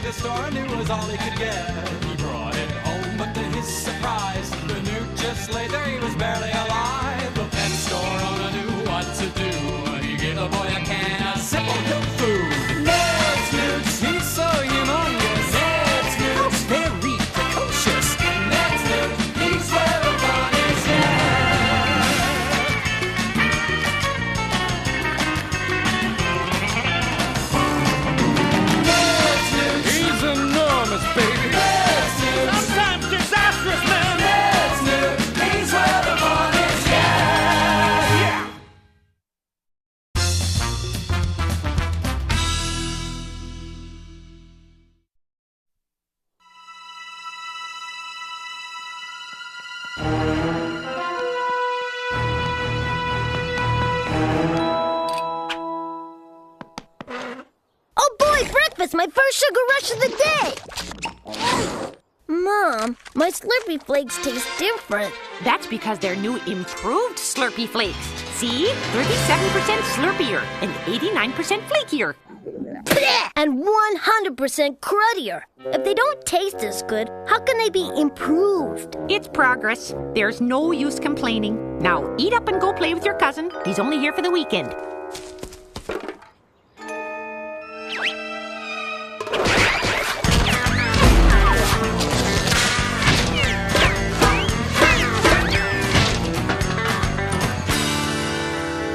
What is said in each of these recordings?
the store and it was all he could get. He brought it home, but to his surprise, the Newt just lay there, he was barely alive. The pet store owner knew what to do. He gave the boy a can of Zippo milk food. Ned's Newts, he's so humongous. Ned's Newts, very precocious. Ned's Newt, he's where the fun is at. Ned's Newts, he's enormous, baby. Ned's Newts, sometimes disastrous, man. Ned's Newt, he's where the fun is at. Yeah. Oh boy, breakfast! My first sugar rush of the day! Mom, my Slurpee Flakes taste different. That's because they're new improved Slurpee Flakes. See? 37% slurpier and 89% flakier. Blech! And 100% cruddier. If they don't taste as good, how can they be improved? It's progress. There's no use complaining. Now, eat up and go play with your cousin. He's only here for the weekend.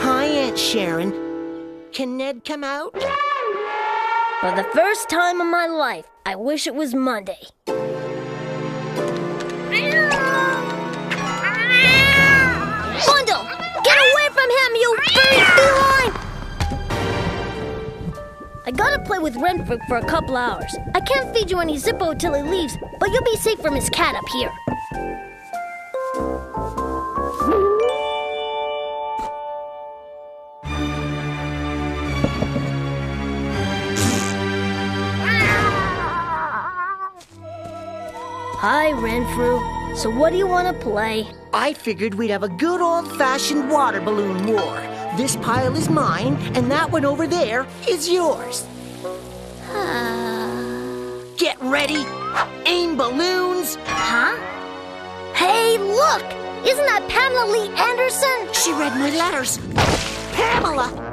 Hi, Aunt Sharon. Can Ned come out? For the first time in my life, I wish it was Monday. Bundle! Get away from him, you furry feline! I gotta play with Renfrew for a couple hours. I can't feed you any Zippo till he leaves, but you'll be safe from his cat up here. Hi, Renfrew. So what do you want to play? I figured we'd have a good old-fashioned water balloon war. This pile is mine, and that one over there is yours. Get ready. Aim balloons. Huh? Hey, look! Isn't that Pamela Lee Anderson? She read my letters. Pamela!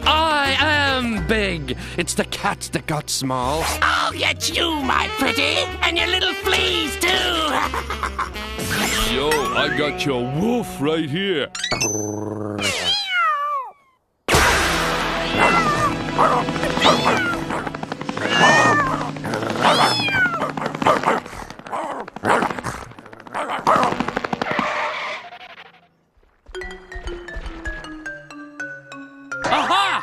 I am big. It's the cats that got small. I'll get you, my pretty, and your little fleas, too. Yo, I got your wolf right here. Aha!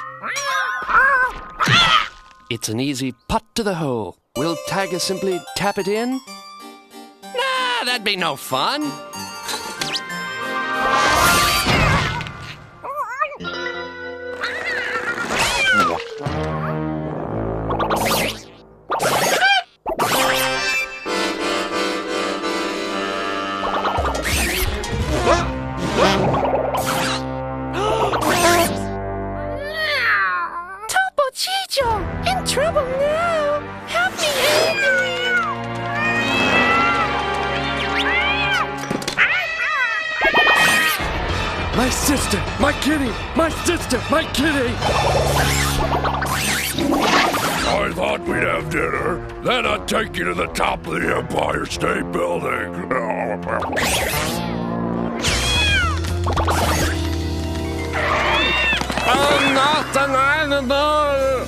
It's an easy putt to the hole. Will Tiger simply tap it in? Nah, that'd be no fun. In trouble now. Help me, My sister, my kitty, my sister, my kitty. I thought we'd have dinner, then I'd take you to the top of the Empire State Building. I'm not an animal.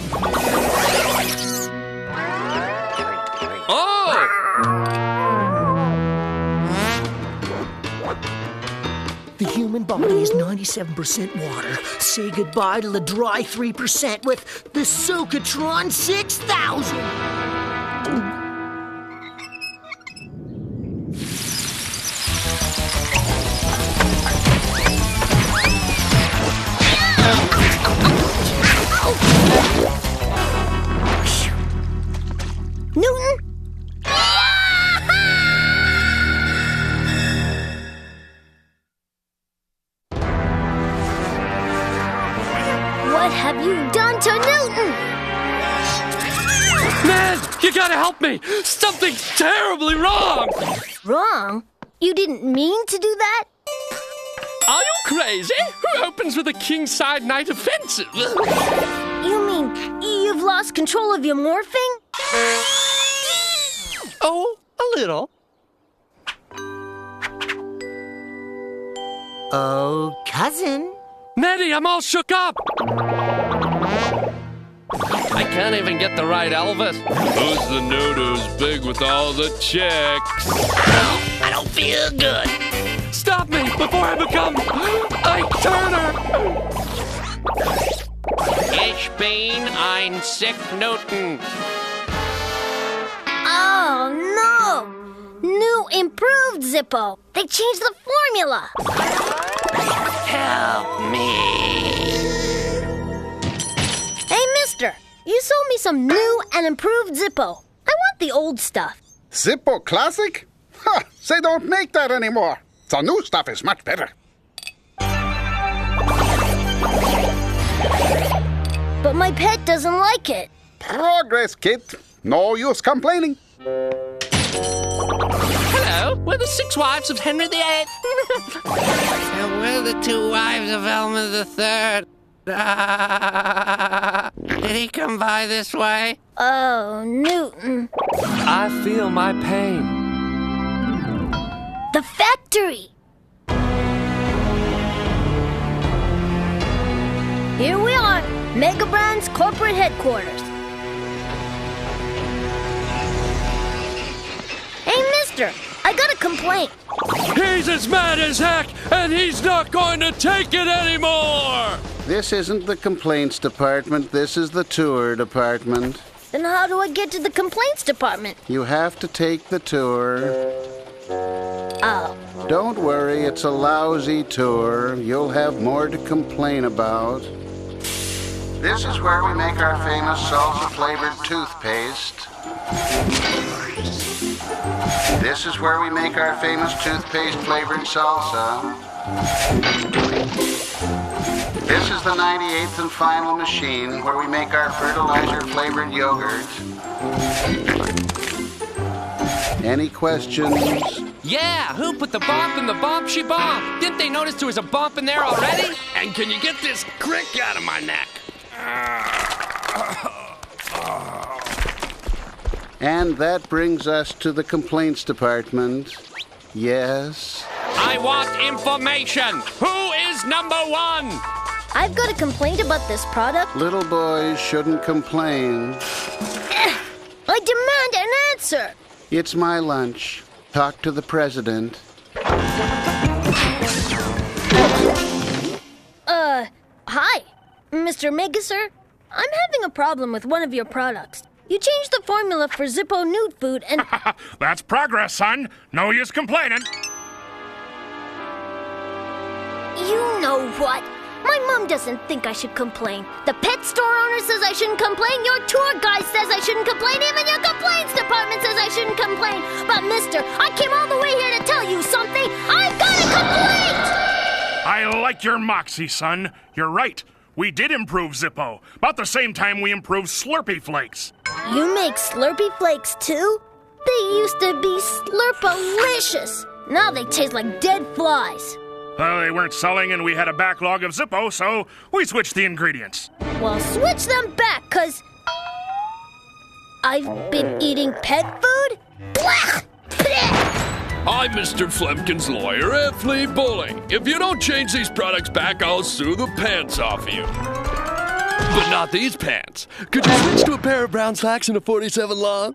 Oh! The human body is 97% water. Say goodbye to the dry 3% with the Socatron 6000. Newton? What have you done to Newton? Ned, you gotta help me! Something's terribly wrong! Wrong? You didn't mean to do that? Are you crazy? Who opens with a kingside knight offensive? You mean you've lost control of your morphing? Oh, a little. Oh, cousin. Neddy, I'm all shook up! I can't even get the right Elvis. Who's the Newt who's big with all the chicks? I don't feel good. Stop me before I become Ike Turner! Ich bin ein sick Newton. Oh, no! New improved Zippo. They changed the formula. Help me. Hey, mister, you sold me some new and improved Zippo. I want the old stuff. Zippo Classic? Ha! They don't make that anymore. The new stuff is much better. But my pet doesn't like it. Progress, kid. No use complaining. Hello, we're the 6 wives of Henry VIII. And we're the 2 wives of Elmer III. Did he come by this way? Oh, Newton. I feel my pain. The factory. Here we are, Mega Brand's corporate headquarters. Hey, mister, I got a complaint. He's as mad as heck, and he's not going to take it anymore! This isn't the complaints department. This is the tour department. Then how do I get to the complaints department? You have to take the tour. Oh. Don't worry, it's a lousy tour. You'll have more to complain about. This is where we make our famous salsa-flavored toothpaste. This is where we make our famous toothpaste-flavored salsa. This is the 98th and final machine where we make our fertilizer-flavored yogurt. Any questions? Yeah, who put the bump in the bump she bumped? Didn't they notice there was a bump in there already? And can you get this crick out of my neck? And that brings us to the complaints department. Yes? I want information. Who is number 1? I've got a complaint about this product. Little boys shouldn't complain. I demand an answer. It's my lunch. Talk to the president. Hi, Mr. Megasir. I'm having a problem with one of your products. You changed the formula for Zippo Newt food and... That's progress, son. No use complaining. You know what? My mom doesn't think I should complain. The pet store owner says I shouldn't complain. Your tour guide says I shouldn't complain. Even your complaints department says I shouldn't complain. But, mister, I came all the way here to tell you something. I've got a complaint! I like your moxie, son. You're right. We did improve Zippo. About the same time we improved Slurpee Flakes. You make Slurpee Flakes, too? They used to be Slurpalicious. Now they taste like dead flies. They weren't selling and we had a backlog of Zippo, so we switched the ingredients. Well, switch them back, 'cause I've been eating pet food? Blah! I'm Mr. Flemkin's lawyer at Flea Bowling. If you don't change these products back, I'll sue the pants off you. But not these pants. Could you switch to a pair of brown slacks and a 47 long?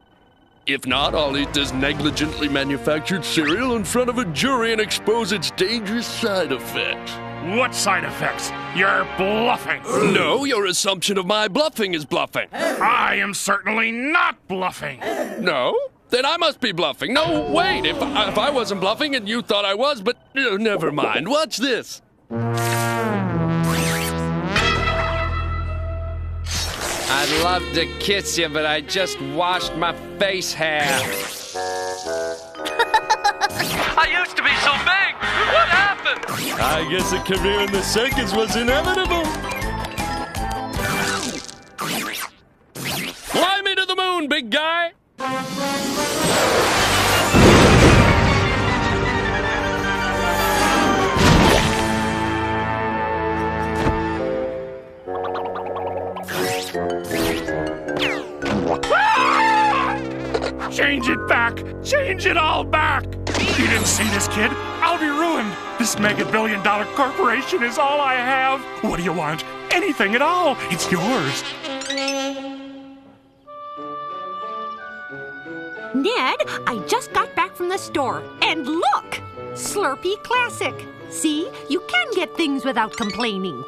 If not, I'll eat this negligently manufactured cereal in front of a jury and expose its dangerous side effects. What side effects? You're bluffing. No, your assumption of my bluffing is bluffing. I am certainly not bluffing. No? Then I must be bluffing. No, wait, if I wasn't bluffing and you thought I was, but never mind. Watch this. I'd love to kiss you, but I just washed my face hair. I used to be so big. What happened? I guess a career in the circus was inevitable. Fly me to the moon, big guy. Change it back! Change it all back! You didn't see this, kid? I'll be ruined! This mega-billion-dollar corporation is all I have! What do you want? Anything at all! It's yours! Ned, I just got back from the store, and look! Slurpee Classic. See, you can get things without complaining.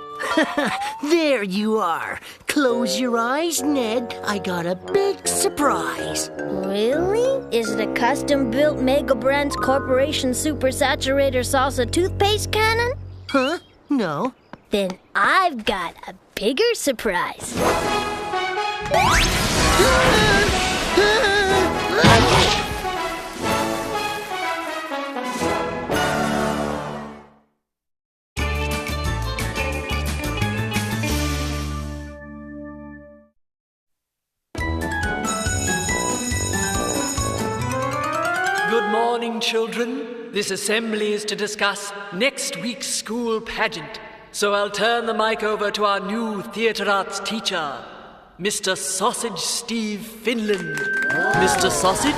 There you are. Close your eyes, Ned. I got a big surprise. Really? Is it a custom-built Mega Brands Corporation Super Saturator Salsa toothpaste cannon? Huh? No. Then I've got a bigger surprise. Good morning, children. This assembly is to discuss next week's school pageant. So I'll turn the mic over to our new theater arts teacher, Mr. Sausage Steve Finland. Mr. Sausage?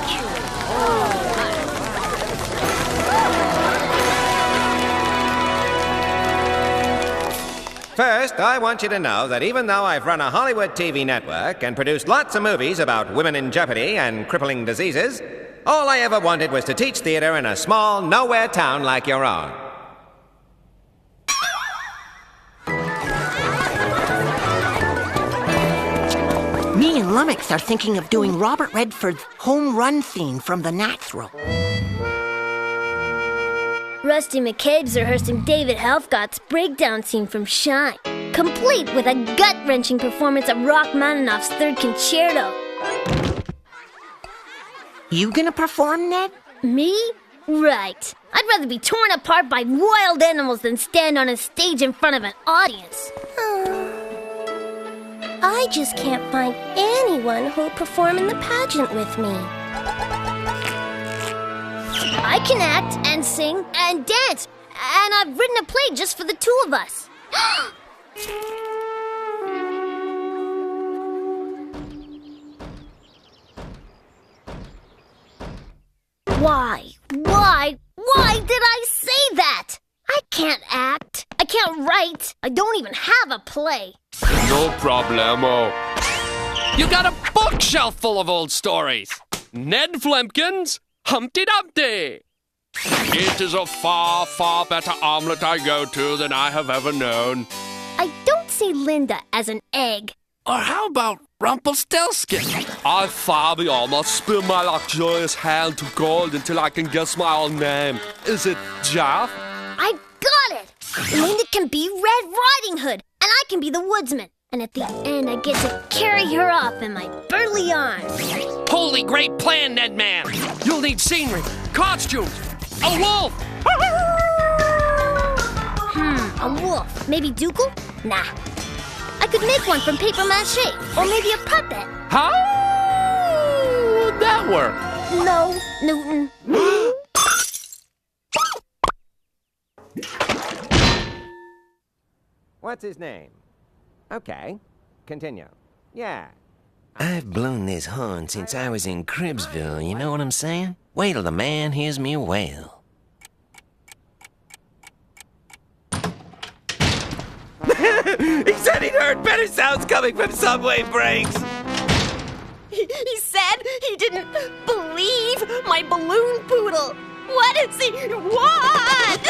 First, I want you to know that even though I've run a Hollywood TV network and produced lots of movies about women in jeopardy and crippling diseases, all I ever wanted was to teach theater in a small, nowhere town like your own. Me and Lummox are thinking of doing Robert Redford's home run theme from the Nat Throw. Rusty McCabe's rehearsing David Helfgott's breakdown scene from Shine, complete with a gut-wrenching performance of Rachmaninoff's Third Concerto. You gonna perform, Ned? Me? Right. I'd rather be torn apart by wild animals than stand on a stage in front of an audience. I just can't find anyone who'll perform in the pageant with me. I can act and sing and dance, and I've written a play just for the two of us. Why did I say that? I can't act. I can't write. I don't even have a play. No problemo. You got a bookshelf full of old stories. Ned Flemkin's Humpty Dumpty. It is a far, far better omelet I go to than I have ever known. I don't see Linda as an egg. Or how about Rumpelstiltskin? I far beyond must spill my luxurious hand to gold until I can guess my own name. Is it Jaff? I got it! Linda can be Red Riding Hood, and I can be the woodsman. And at the end, I get to carry her off in my burly arms. Holy great plan, Ned Man! You'll need scenery, costumes, a wolf! A wolf. Maybe Dougal? Nah. I could make one from paper mache, or maybe a puppet. How would that work? No, Newton. What's his name? Okay, continue. Yeah. I've blown this horn since I was in Cribsville, you know what I'm saying? Wait till the man hears me wail. He said he'd heard better sounds coming from subway breaks! He said he didn't believe my balloon poodle. What does he want?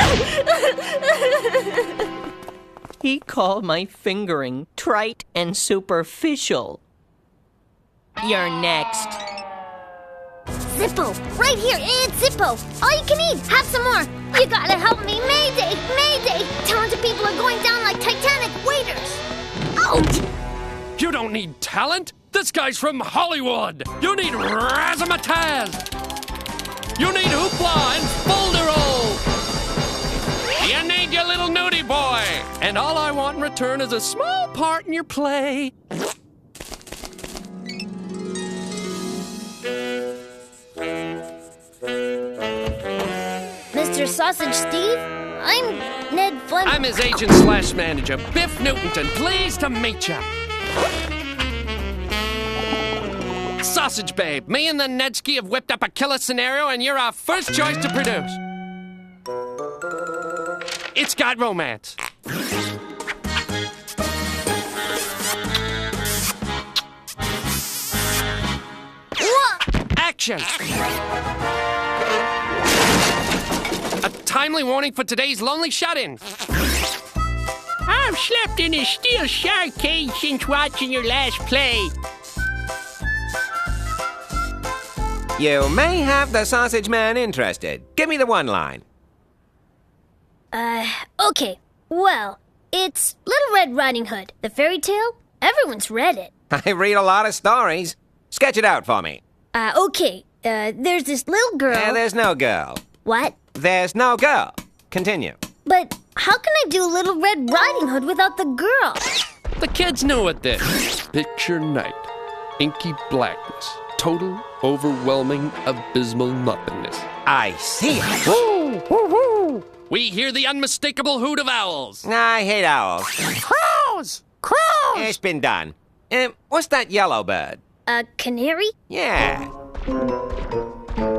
He called my fingering trite and superficial. You're next. Zippo, right here, it's Zippo. All you can eat, have some more. You gotta help me, Mayday, Mayday. Talented people are going down like Titanic waiters. Ouch! You don't need talent. This guy's from Hollywood. You need razzmatazz. You need hoopla and folderol. You need your little nudie boy. And all I want in return is a small part in your play. Mr. Sausage Steve, I'm Ned Flemkin. I'm his agent/manager, Biff Newton. Pleased to meet ya. Sausage Babe, me and the Nedsky have whipped up a killer scenario, and you're our first choice to produce. It's got romance. Action! A timely warning for today's lonely shut-in. I've slept in a steel shark cage since watching your last play. You may have the sausage man interested. Give me the one line. Okay. Well, it's Little Red Riding Hood, the fairy tale. Everyone's read it. I read a lot of stories. Sketch it out for me. Okay. There's this little girl. There's no girl. What? There's no girl. Continue. But how can I do Little Red Riding Hood without the girl? The kids knew it then. Picture night. Inky blackness. Total, overwhelming, abysmal nothingness. I see it. Woo, woo, woo. We hear the unmistakable hoot of owls. I hate owls. Crows! Crows! It's been done. What's that yellow bird? A canary? Yeah.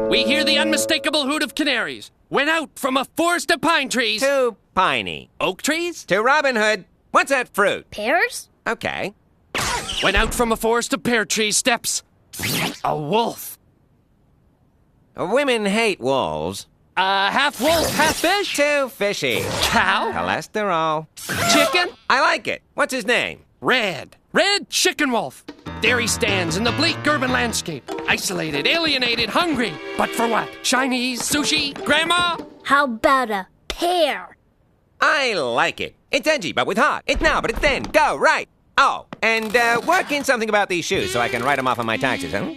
We hear the unmistakable hoot of canaries. Went out from a forest of pine trees. Too piney. Oak trees? To Robin Hood. What's that fruit? Pears? Okay. Went out from a forest of pear tree steps. A wolf. Women hate wolves. Half wolf, half fish? Too fishy. Cow? Cholesterol. Chicken? I like it. What's his name? Red. Red Chicken Wolf. There he stands in the bleak urban landscape. Isolated, alienated, hungry. But for what? Chinese, sushi, grandma? How about a pear? I like it. It's edgy, but with heart. It's now, but it's then. Go, right. Oh, and work in something about these shoes so I can write them off on my taxes, huh?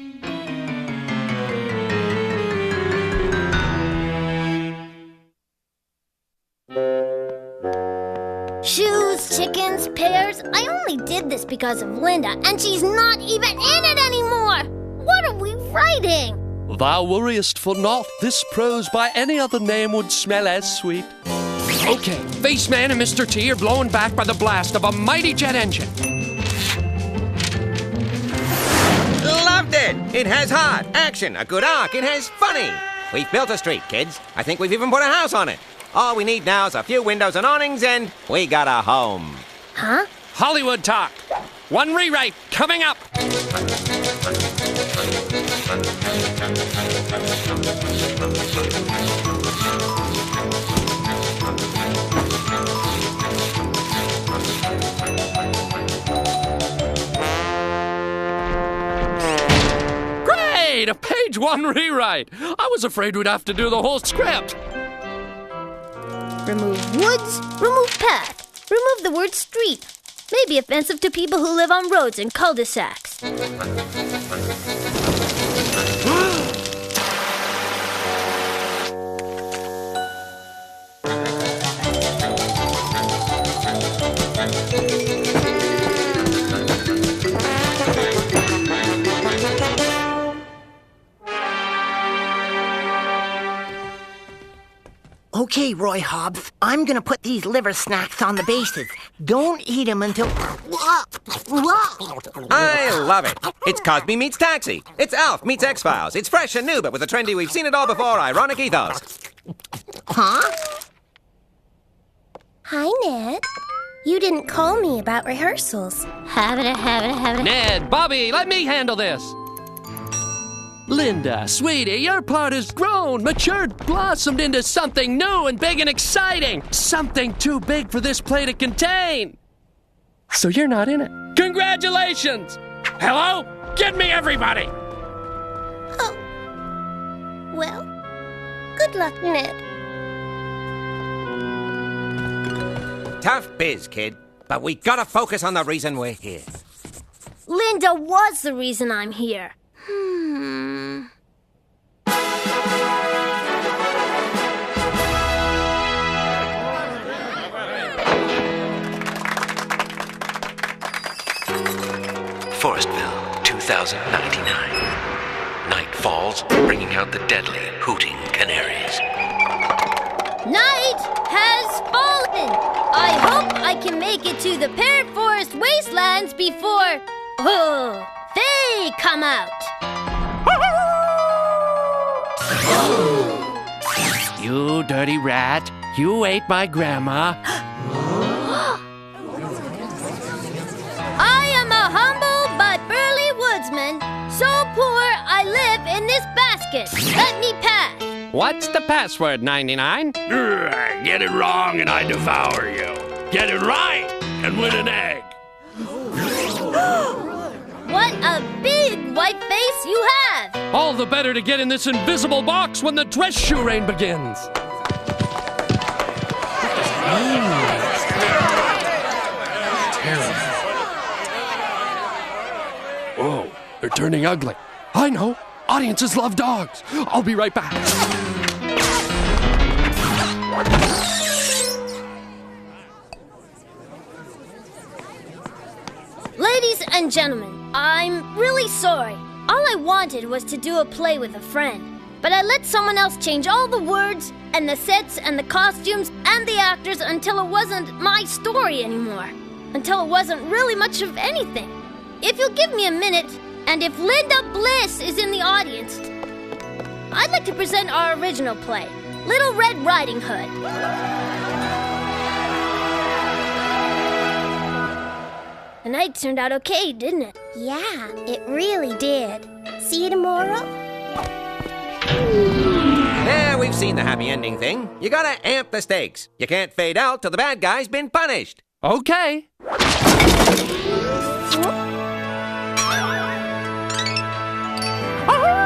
Shoes, chickens, pears. I only did this because of Linda, and she's not even in it anymore. What are we writing? Thou worriest for naught. This prose by any other name would smell as sweet. Okay, Faceman and Mr. T are blown back by the blast of a mighty jet engine. Loved it! It has heart, action, a good arc, it has funny. We've built a street, kids. I think we've even put a house on it. All we need now is a few windows and awnings, and we got a home. Huh? Hollywood talk. One rewrite coming up. Great! A page one rewrite. I was afraid we'd have to do the whole script. Remove woods, remove path, remove the word street. May be offensive to people who live on roads and cul-de-sacs. Okay, Roy Hobbs, I'm gonna put these liver snacks on the bases. Don't eat them until... I love it. It's Cosby meets Taxi. It's Alf meets X-Files. It's fresh and new, but with a trendy we've seen it all before ironic ethos. Huh? Hi, Ned. You didn't call me about rehearsals. Ned, Bobby, let me handle this. Linda, sweetie, your part has grown, matured, blossomed into something new and big and exciting. Something too big for this play to contain. So you're not in it. Congratulations! Hello? Get me everybody! Oh. Well, good luck, Ned. Tough biz, kid. But we gotta focus on the reason we're here. Linda was the reason I'm here. Forestville, 2099. Night falls, bringing out the deadly hooting canaries. Night has fallen. I hope I can make it to the Parrot Forest wastelands before they come out. You dirty rat. You ate my grandma. I am a humble but burly woodsman. So poor I live in this basket. Let me pass. What's the password, 99? Get it wrong and I devour you. Get it right and win an egg. What a big white face you have! All the better to get in this invisible box when the dress shoe rain begins. Whoa, they're turning ugly. I know. Audiences love dogs. I'll be right back. Ladies and gentlemen, I'm really sorry. All I wanted was to do a play with a friend. But I let someone else change all the words and the sets and the costumes and the actors until it wasn't my story anymore. Until it wasn't really much of anything. If you'll give me a minute, and if Linda Bliss is in the audience, I'd like to present our original play, Little Red Riding Hood. The night turned out okay, didn't it? Yeah, it really did. See you tomorrow? Yeah, we've seen the happy ending thing. You gotta amp the stakes. You can't fade out till the bad guy's been punished. Okay. Oh!